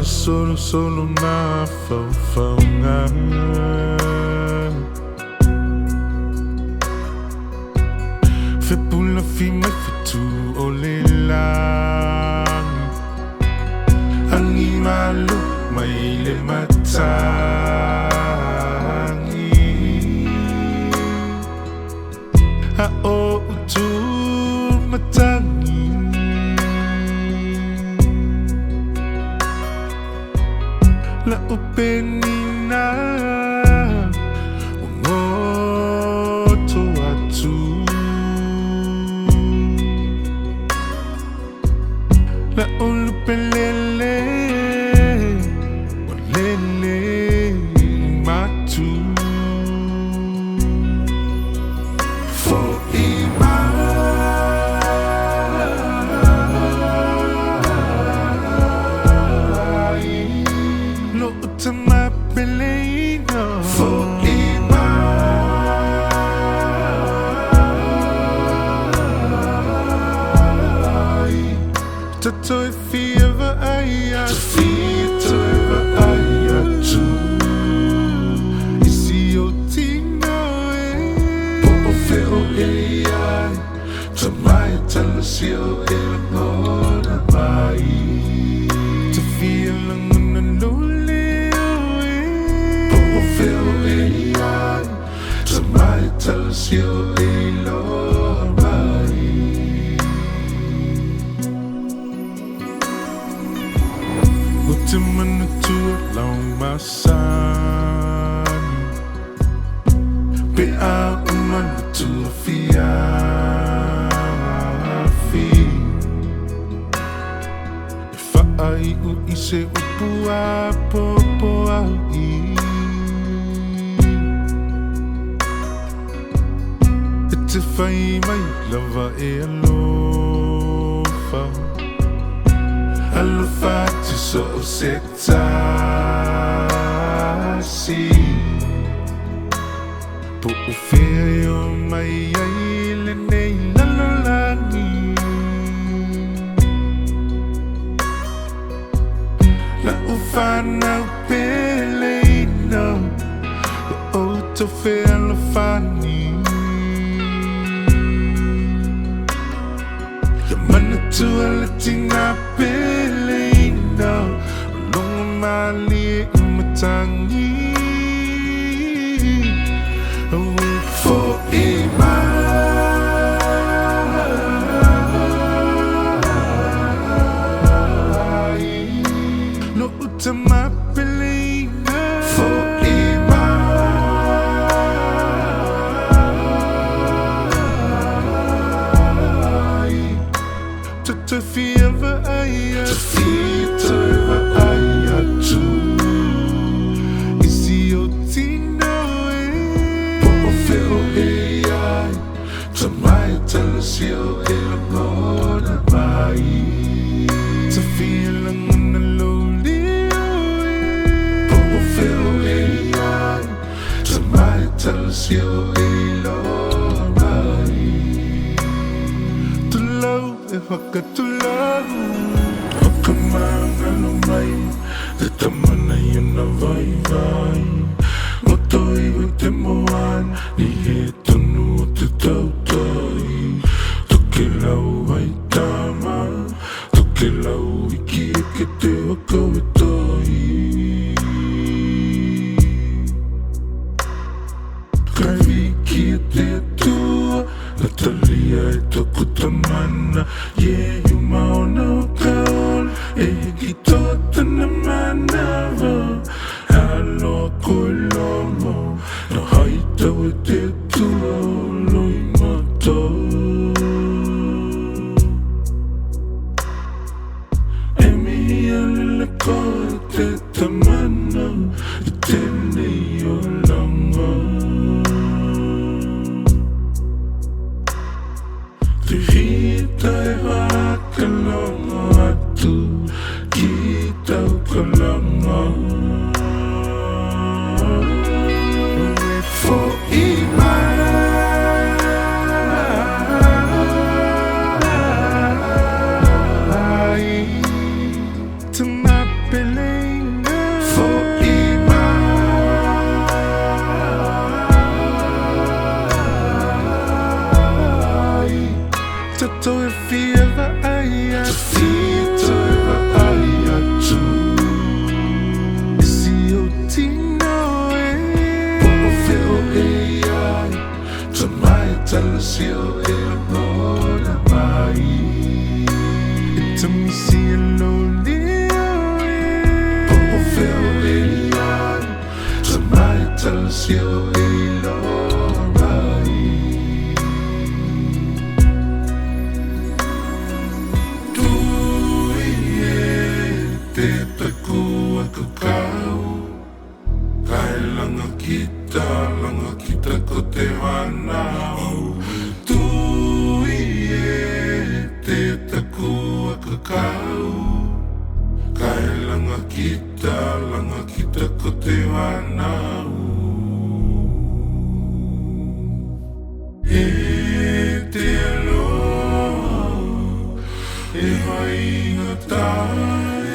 solo na fau nga fe pula fi mai fe tu o le lang angi malu mai le matangi a o tu matangi la upenina ngoto atu la ulupelele walele matu for ima to my belino for ima to toy fever aya to fever aya tu isi o tino po feo ai to my telesio el mona mai to feel tell us you're alone. What am I to along my son? Be out man to a fiafi. If I ise upua popo ai. If I my lover alofa to so sectasi po feo my ile nei lalolani la ufana pele no auto feo fani to a latina pelino long mali matangi for ima no utama pelino for ima to fever aya tu isi o tino po feo ai to my telesio el mona mai to feel on the lonely po feo ai to my telesio el mai to love if I got to love Akamanga no mai the tamana yuna vai vai Motoi te moan ni he tonu te tautoi Toke lau ai tama Toke lau iki ke te waka e toi Kai wiki e te atua La talia e toku tamana Yeah, you mauna o kaol E ki tōtana manava Halo koe lomo No haitau e te tua loi mato E mihi alele koe te tamana I tēnei o langa Te hita e waka longa atu Ki tau kalanga For ima To my belly sio e lola mai. It's a me see lonely Poco feo e liai, sa mai tala sio e lola mai. Tui e te takua kakau, kai langa kita ko te wanau. Tui e te takua kakau, kai langa kita ko te wanau. E te aloha, e mai ngatai.